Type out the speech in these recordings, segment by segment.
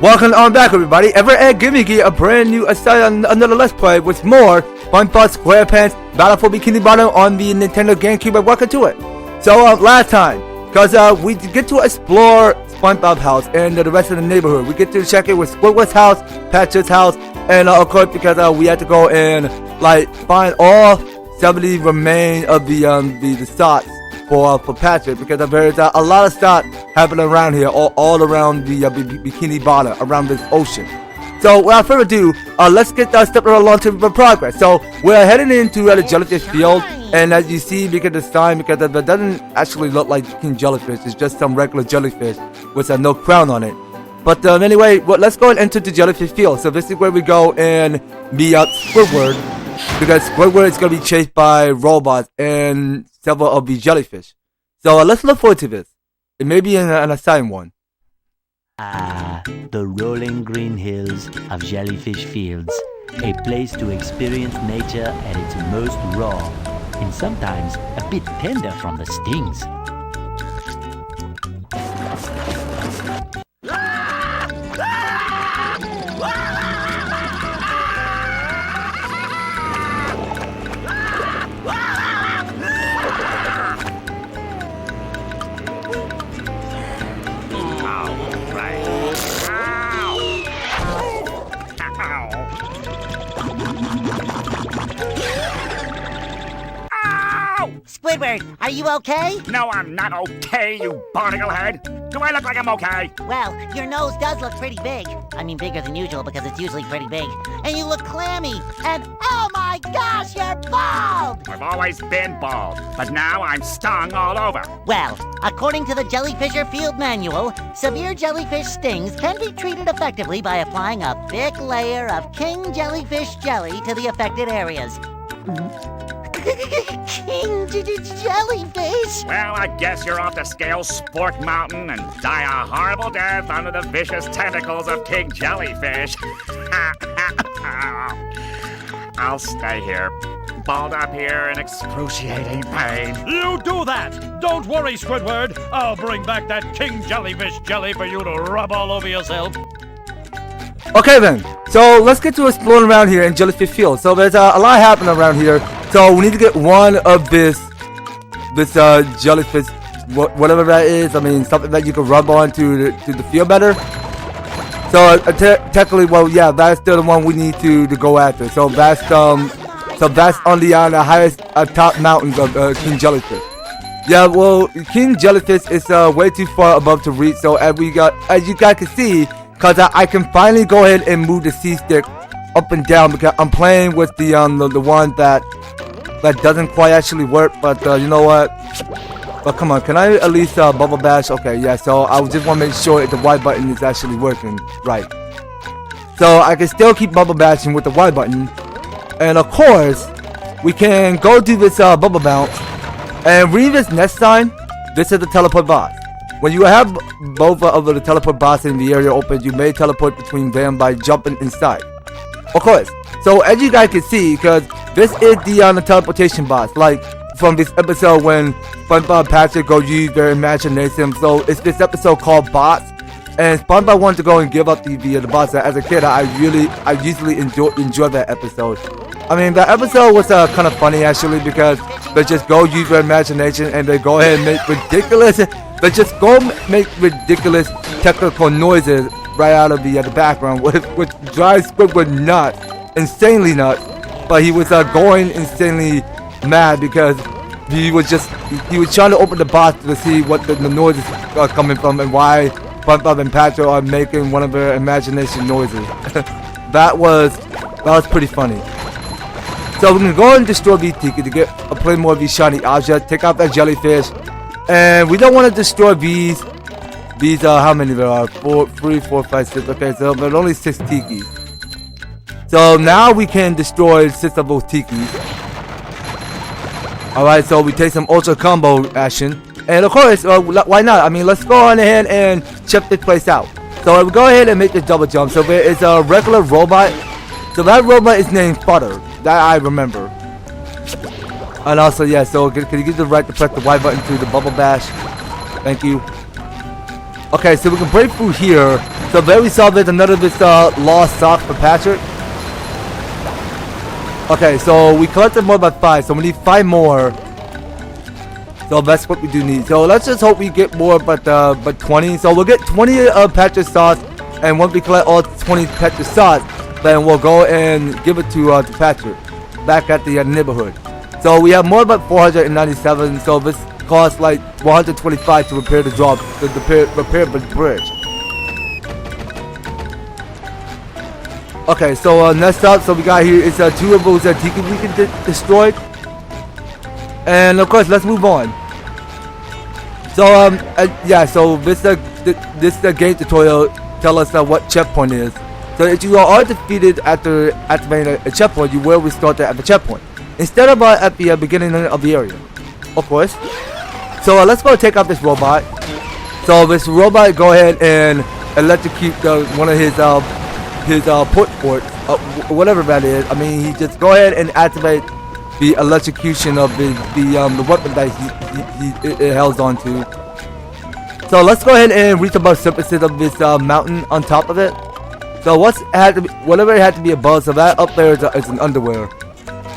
Welcome on back, everybody. Giving you a brand new another Let's Play with more SpongeBob SquarePants Battle for Bikini Bottom on the Nintendo GameCube. And welcome to it. So last time, because we get to explore SpongeBob's house and the rest of the neighborhood. We get to check it with Squidward's house, Patrick's house, and of course because we had to go and find all 70 remain of the stocks for Patrick, because there's a lot of stock happening around here, all around the Bikini Bottom, around this ocean. So without further ado, let's get stepping along to the progress. So we're heading into the Jellyfish Field, and as you see, because this time, because it doesn't actually look like King Jellyfish, it's just some regular jellyfish with no crown on it. But anyway, let's go and enter the Jellyfish Field. So this is where we go and meet up Squidward, because Squidward is going to be chased by robots and several of the jellyfish. So let's look forward to this. It may be an assigned one. The rolling green hills of Jellyfish Fields, a place to experience nature at its most raw, and sometimes a bit tender from the stings. Squidward, are you okay? No, I'm not okay, you barnacle head. Do I look like I'm okay? Well, your nose does look pretty big. I mean, bigger than usual because it's usually pretty big. And you look clammy. And oh my gosh, you're bald! I've always been bald, but now I'm stung all over. Well, according to the Jellyfisher Field Manual, severe jellyfish stings can be treated effectively by applying a thick layer of King Jellyfish Jelly to the affected areas. King Jellyfish? Well, I guess you're off to scale Spork Mountain and die a horrible death under the vicious tentacles of King Jellyfish. I'll stay here, balled up here in excruciating pain. You do that! Don't worry, Squidward. I'll bring back that King Jellyfish Jelly for you to rub all over yourself. Okay then, so let's get to exploring around here in Jellyfish Field. So there's a lot happening around here. So we need to get one of this jellyfish, whatever that is. I mean, something that you can rub on to feel better. So technically, well, yeah, that's still the one we need to go after. So that's on the highest top mountains of King Jellyfish. Yeah, well, King Jellyfish is way too far above to reach. So as you guys can see, because I can finally go ahead and move the C stick up and down, because I'm playing with the one that doesn't quite actually work. But you know what? But come on, can I at least bubble bash? Okay, yeah. So I just want to make sure if the Y button is actually working right. So I can still keep bubble bashing with the Y button, and of course we can go do this bubble bounce. And read this next time. This is the teleport box. When you have both of the teleport boxes in the area open, you may teleport between them by jumping inside. Of course. So as you guys can see, because this is the teleportation box, like from this episode when SpongeBob and Patrick go use their imagination. So it's this episode called Bots, and SpongeBob wanted to go and give up the box. As a kid, I usually enjoy that episode. I mean, that episode was kind of funny actually, because they just go use their imagination and they go ahead and make ridiculous. They just go make ridiculous technical noises right out of the background, which drives Squidward nuts, insanely nuts. But he was going insanely mad because he was trying to open the box to see what the noises are coming from and why SpongeBob and Patrick are making one of their imagination noises. that was pretty funny. So we're gonna go and destroy these tiki to play more of these shiny objects, take out that jellyfish. And we don't want to destroy these, how many there are? 3, 4, 5, 6. Okay, so there are only 6 tikis. So now we can destroy 6 of those tikis. Alright, so we take some ultra combo action. And of course, why not? I mean, let's go on ahead and check this place out. So we go ahead and make this double jump. So there is a regular robot. So that robot is named Butter. That I remember. And also, yeah, so can you give the right to press the Y button to the bubble bash? Thank you. Okay, so we can break through here. So there we saw there's another of this lost sock for Patrick. Okay, so we collected more by 5, so we need 5 more. So that's what we do need. So let's just hope we get more, but 20. So we'll get 20 of Patrick's sauce, and once we collect all 20 Patrick's sauce, then we'll go and give it to Patrick back at the neighborhood. So we have more about 497. So this costs like 125 to repair the job, to repair the bridge. Okay, so next up, so we got here is 2 of those tiki we can destroy. And of course, let's move on. So yeah, so this game tutorial tell us what checkpoint is. So if you are defeated after activating a checkpoint, you will restart that at the checkpoint instead of at the beginning of the area, of course. So let's go take out this robot. So this robot, go ahead and electrocute one of his ports, whatever that is. I mean, he just go ahead and activate the electrocution of the weapon that he held on to. So let's go ahead and reach above surfaces of this mountain on top of it. So whatever it had to be above, so that up there is an underwear.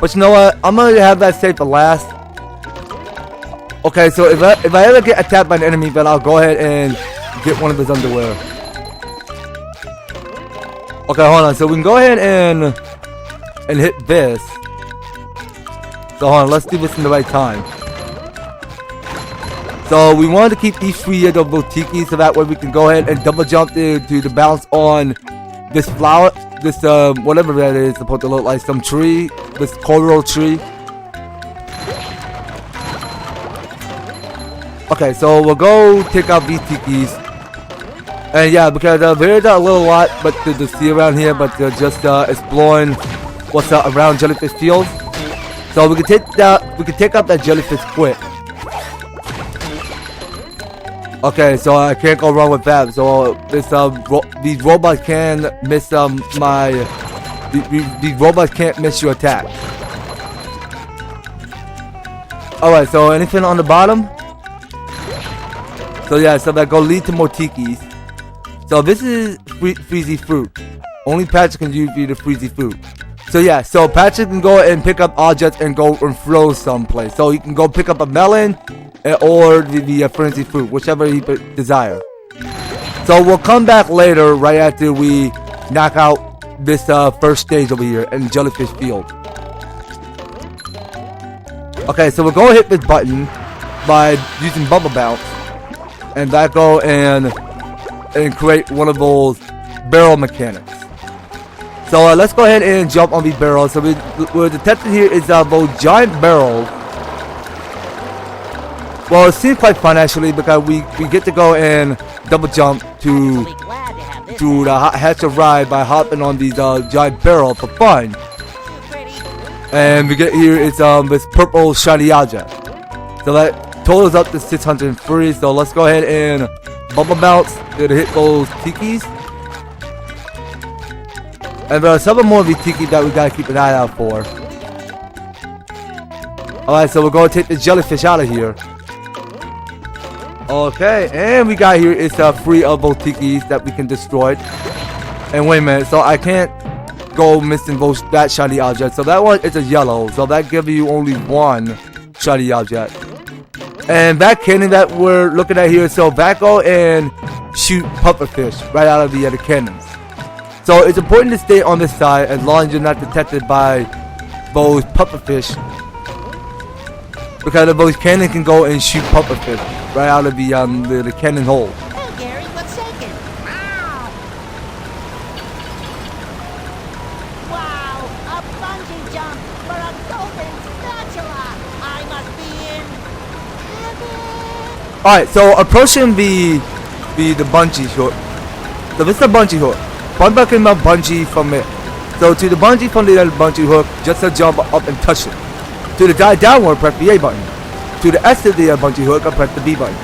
But you know what? I'm gonna have that saved for last. Okay, so if I ever get attacked by an enemy, then I'll go ahead and get one of his underwear. Okay, hold on. So we can go ahead and hit this. So hold on, let's do this in the right time. So we wanted to keep each 3 of those tikis so that way we can go ahead and double jump to the bounce on this flower, this whatever that is supposed to look like, some tree, this coral tree. Okay, so we'll go take out these tikis. And yeah, because there's a little lot but to see around here, but just exploring what's around Jellyfish Fields. So we can take out that jellyfish quick. Okay, so I can't go wrong with that. So these robots can miss these robots can't miss your attack. All right, so anything on the bottom? So yeah, so that go lead to more tikis. So this is freezy fruit. Only Patrick can use the freezy fruit. So yeah, so Patrick can go and pick up objects and go and throw someplace. So he can go pick up a melon or the frenzy fruit, whichever he desire. So we'll come back later, right after we knock out this first stage over here in Jellyfish Field. Okay, so we'll go hit this button by using bubble bounce, and that go and create one of those barrel mechanics. So let's go ahead and jump on these barrels. So we're detecting here is those giant barrels. Well, it seems quite fun actually because we get to go and double jump to the hatch of ride by hopping on these giant barrels for fun. And we get here is this purple shiny object. So that totals up to 603. So let's go ahead and bubble bounce to hit those tikis. And there are several more of these tiki that we gotta keep an eye out for. Alright, so we're gonna take the jellyfish out of here. Okay, and we got here is 3 of those tikis that we can destroy. And wait a minute, so I can't go missing that shiny object. So that one is a yellow, so that gives you only 1 shiny object. And that cannon that we're looking at here, so that go and shoot pufferfish right out of the cannons. So it's important to stay on this side as long as you're not detected by those pufferfish, because those cannon can go and shoot pufferfish right out of the cannon hole. Hey Gary, what's shaking? Wow, a bungee jump for a golden spatula. I must be in heaven. All right, so approaching the bungee hook. So this is the bungee hook. SpongeBob can bungee from it. So to the bungee from the bungee hook, just to jump up and touch it. To the dive downward, press the A button. To the S of the bungee hook, I press the B button.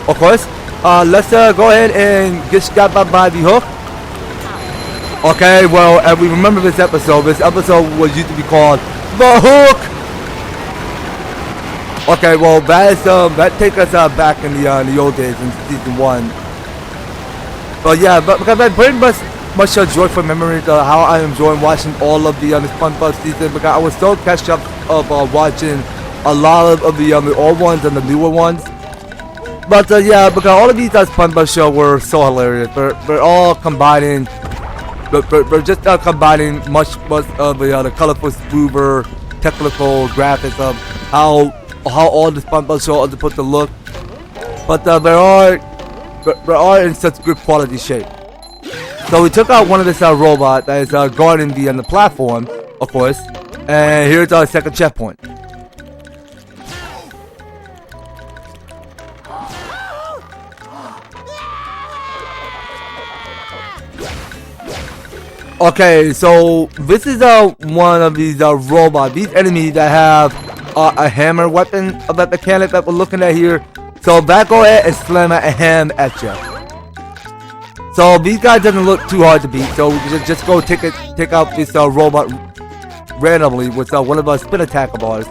Of course, let's go ahead and get stabbed by the hook. Okay, well, we remember this episode. This episode was used to be called The Hook. Okay, well, that takes us back in the old days in season 1. But yeah, but because I pretty much joyful memories of how I enjoyed watching all of the SpongeBob season, because I was so catch up of watching a lot of the old ones and the newer ones. But yeah, because all of these SpongeBob shows were so hilarious. They're all combining, but just combining much of the colorful, smoother, technical graphics of how all the SpongeBob shows are supposed to look. But they're all in such good quality shape. So we took out one of this robot that is guarding the platform, of course. And here's our second checkpoint. Okay, so this is one of these robots, these enemies that have a hammer weapon of that mechanic that we're looking at here. So back go ahead and slam a ham at you. So these guys doesn't look too hard to beat. So we just go take out this robot randomly with one of our spin attack of ours,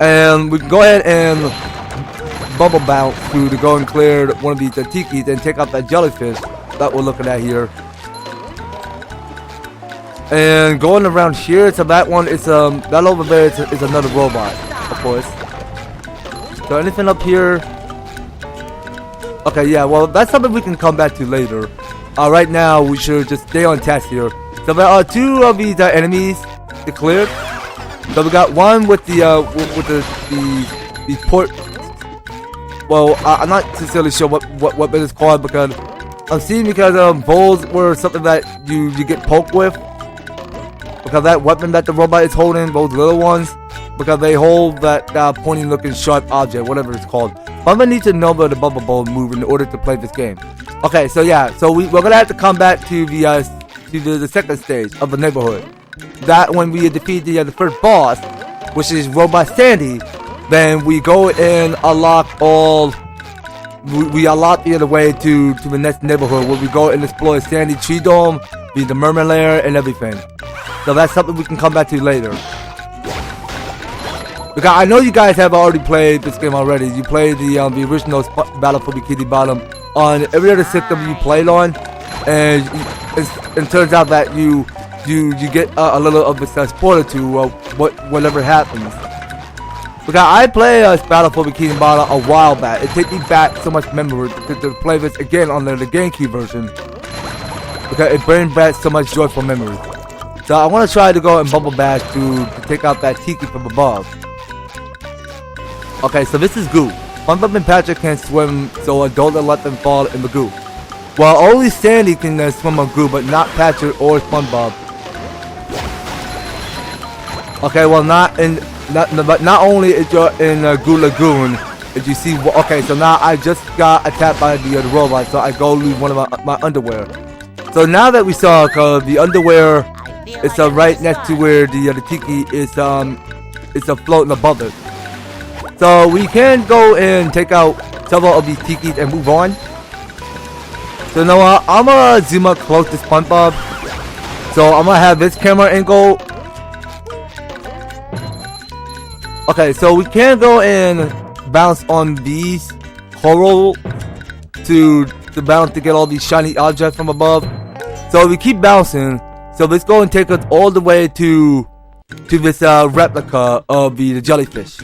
and we can go ahead and bubble bounce to go and clear one of these tikis and take out that jellyfish that we're looking at here. And going around here, so that one is that over there is another robot, of course. So anything up here? Okay, yeah, well that's something we can come back to later. Right now we should just stay on task here. So there are two of these enemies declared. So we got one with the port. Well, I'm not sincerely sure what it is called, because I'm seeing because bowls were something that you get poked with. Because that weapon that the robot is holding, those little ones, because they hold that pointy looking sharp object, whatever it's called. But I'm gonna need to know about the bubble bowl move in order to play this game. Okay, so yeah, so we're gonna have to come back to the second stage of the neighborhood. That when we defeat the first boss, which is Robot Sandy, then we go and unlock all. We unlock the other way to the next neighborhood where we go and explore Sandy Tree Dome, the Mermaid Lair, and everything. So that's something we can come back to later. Because I know you guys have already played this game already. You played the original Battle for Bikini Bottom on every other system you played on, and it turns out that you get a little of a spoiler to whatever happens. Because I played Battle for Bikini Bottom a while back. It takes me back so much memory to play this again on the GameCube version. Because it brings back so much joyful memories. So I want to try to go and bubble bash to take out that tiki from above. Okay, so this is goo. SpongeBob and Patrick can swim, so don't let them fall in the goo. Well, only Sandy can swim on goo, but not Patrick or SpongeBob. Okay, well not only is you're in Goo Lagoon, as you see. Okay, so now I just got attacked by the robot, so I go lose one of my underwear. So now that we saw the underwear. It's right next to where the tiki is floating above it. So we can go and take out several of these tikis and move on. So now I'm gonna zoom up close to SpongeBob. So I'm gonna have this camera angle. Okay, so we can go and bounce on these coral to bounce to get all these shiny objects from above. So we keep bouncing. So let's go and take us all the way to this replica of the jellyfish.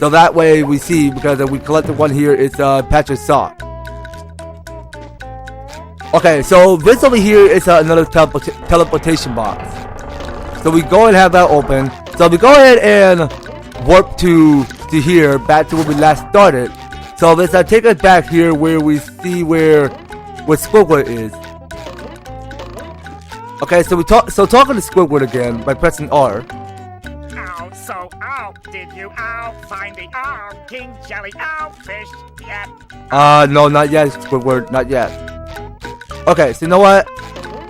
So that way we see, because we collected one here, it's Patrick's sock. Okay, so this over here is another teleportation box. So we go and have that open. So we go ahead and warp to here, back to where we last started. So let's take us back here where we see where Squidward is. Okay, so talking to Squidward again by pressing R. Did you find the King Jellyfish yet? No, not yet, Squidward, not yet. Okay, so you know what?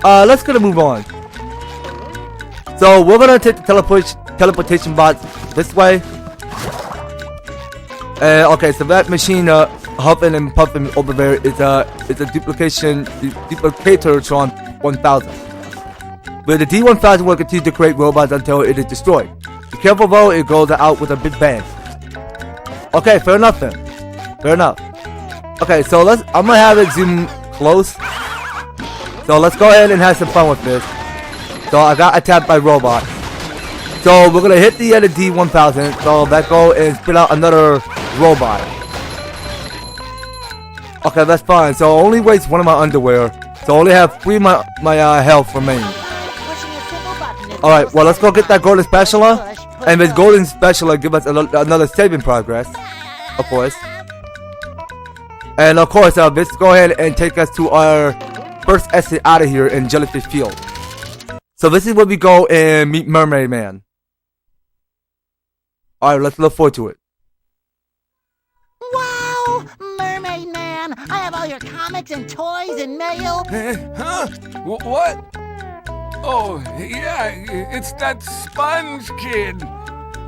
Let's gonna move on. So we're gonna take the teleportation box this way. Okay, so that machine huffing and puffing over there is a Duplicatron 1000. But the D1000 will continue to create robots until it is destroyed. Be careful though, it goes out with a big bang. Okay, fair enough then. Fair enough. Okay, so I'm gonna have it zoom close So let's go ahead and have some fun with this. So I got attacked by robots. So we're gonna hit the D1000. So that go and spit out another robot. Okay, that's fine. So only waste one of my underwear. So I only have 3 of my health remaining. Alright, well let's go get that golden spatula. And this golden spatula give us another saving progress. Of course. And of course, let's go ahead and take us to our first exit out of here in Jellyfish Fields. So this is where we go and meet Mermaid Man. Alright, let's look forward to it. Wow! Mermaid Man! I have all your comics and toys and mail. Huh? What? Oh, yeah, it's that Sponge Kid.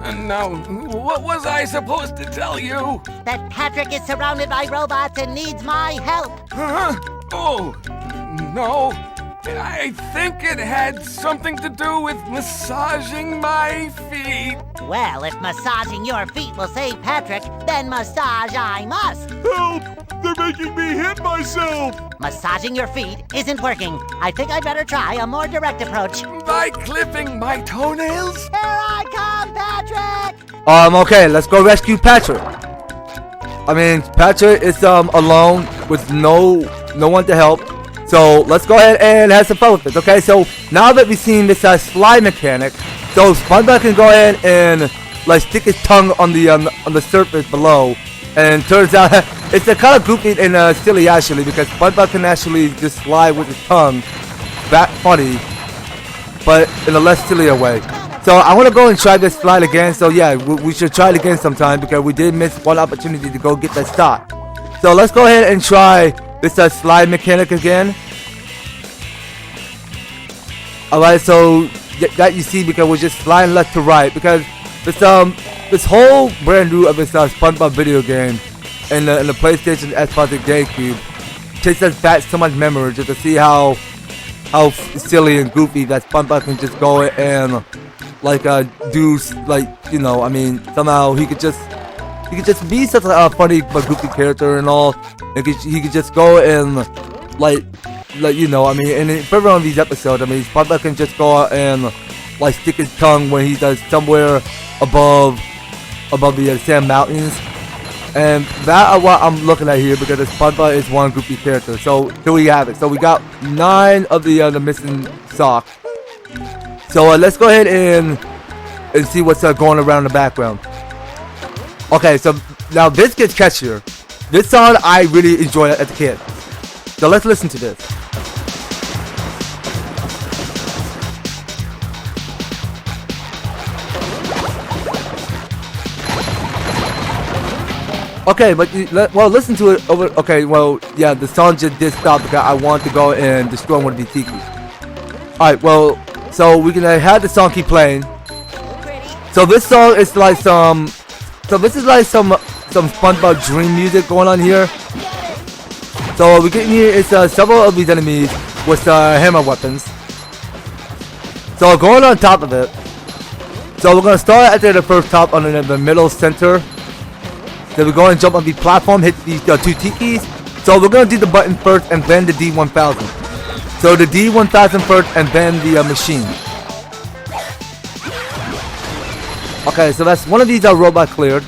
And now, what was I supposed to tell you? That Patrick is surrounded by robots and needs my help. Huh? Oh, no. I think it had something to do with massaging my feet. Well, if massaging your feet will save Patrick, then massage I must. Help! They're making me hit myself! Massaging your feet isn't working. I think I'd better try a more direct approach. By clipping my toenails? Here I come, Patrick! Okay, let's go rescue Patrick. I mean, Patrick is alone with no one to help. So let's go ahead and have some fun with this. Okay, so now that we've seen this slide mechanic, so SpongeBob can go ahead and like stick his tongue on the surface below, and turns out it's a kind of goofy and silly actually, because SpongeBob can actually just slide with his tongue, that funny, but in a less sillier way. So I want to go and try this slide again. So yeah, we should try it again sometime because we did miss one opportunity to go get that stop. So let's go ahead and try this slide mechanic again. Alright, so that you see because we're just sliding left to right, because this whole brand new of this SpongeBob video game in the PlayStation, Xbox, and GameCube takes us back so much memory just to see how silly and goofy that SpongeBob can just go and like do, like, you know, I mean, somehow he could just be such a funny but goofy character and all. He could just go and like you know, I mean, and for one of these episodes, I mean, SpongeBob can just go and like stick his tongue when he does somewhere above the sand mountains, and that is what I'm looking at here because SpongeBob is one goofy character. So here we have it. So we got 9 of the missing socks. So let's go ahead and see what's going around in the background. Okay, so now this gets catchier. This song I really enjoyed as a kid. So let's listen to this. Okay, but well, listen to it over. Okay, well, yeah, the song just did stop because I want to go and destroy one of these tikis. All right, well, so we can have the song keep playing. So this song is like some SpongeBob dream music going on here. So we get in here is several of these enemies with hammer weapons. So going on top of it. So we're gonna start at the first top on the middle center. Then we're going to jump on the platform, hit these 2 tikis. So we're going to do the button first and then the D1000. So the D1000 first and then the machine. Okay, so that's one of these robot cleared.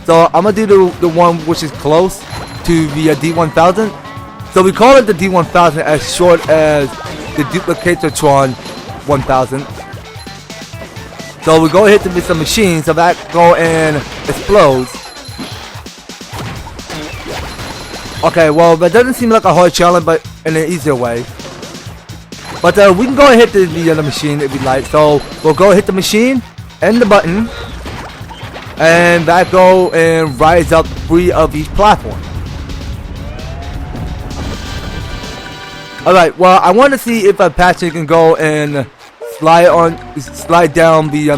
So I'm going to do the one which is close to the D1000. So we call it the D1000 as short as the Duplicatortron 1000. So we go hit the machine so that go and explodes. Okay, well, that doesn't seem like a hard challenge, but in an easier way. But we can go and hit the other machine if we like. So we'll go hit the machine and the button, and that go and rise up 3 of each platform. All right. Well, I want to see if Patrick can go and slide down the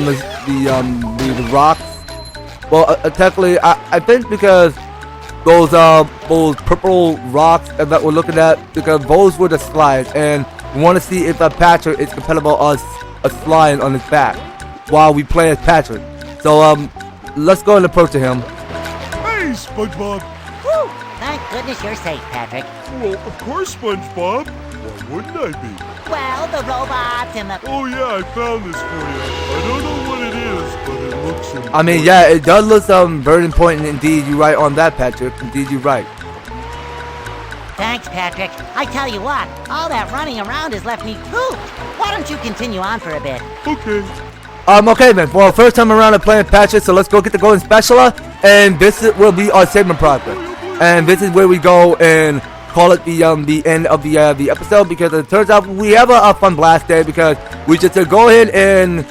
rocks. Well, technically, I think because those purple rocks that we're looking at, because those were the slides, and we want to see if Patrick is compatible us a slide on his back while we play as Patrick. So let's go and approach him. Hey, SpongeBob! Whew! Thank goodness you're safe, Patrick. Well, of course, SpongeBob. Why wouldn't I be? Well, the robots and the... Oh yeah, I found this for you. I don't know what it is, but it looks important. I mean, yeah, it does look very important indeed. You're right on that, Patrick. Indeed, you're right. Thanks, Patrick. I tell you what, all that running around has left me pooped. Why don't you continue on for a bit? Okay. Okay then. Well, first time around I'm playing Patrick, so let's go get the golden spatula, and this will be our segment progress. And this is where we go and call it the end of the episode, because it turns out we have a fun blast day, because we just go ahead and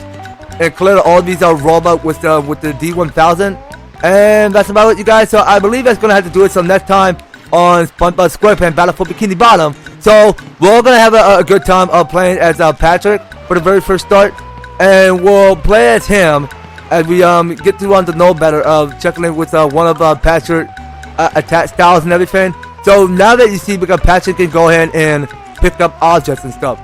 clear all these robots with the D1000, and that's about it, you guys. So I believe that's gonna have to do it some next time on SpongeBob SquarePants Battle for Bikini Bottom. So we're gonna have a good time playing as Patrick for the very first start, and we'll play as him as we get to know better checking in with one of Patrick's attack styles and everything. So now that you see, because Patrick can go ahead and pick up objects and stuff,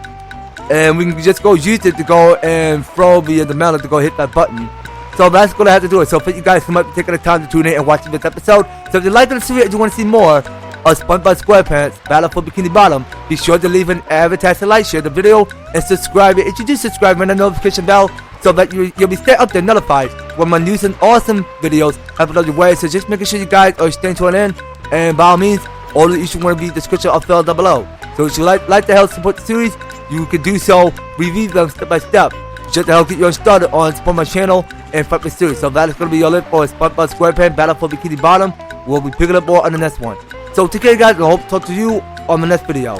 and we can just go use it to go and throw the metal to go hit that button. So that's gonna have to do it. So thank you guys so much for taking the time to tune in and watching this episode. So if you like the series and you want to see more of SpongeBob SquarePants Battle for Bikini Bottom, be sure to leave an EverTastic like, share the video, and subscribe. If you do subscribe, ring the notification bell so that you'll be stay up there notified when my news and awesome videos upload your way. So just making sure you guys are staying tuned in, and by all means, all the issues want to be description of filled down below. So if you like to help support the series, you can do so. Review them step by step, just to help get you started on support my channel and fight the series. So that is going to be your list for SpongeBob SquarePants Battle for Bikini Bottom. We'll be picking up more on the next one. So take care, guys, and I hope to talk to you on the next video.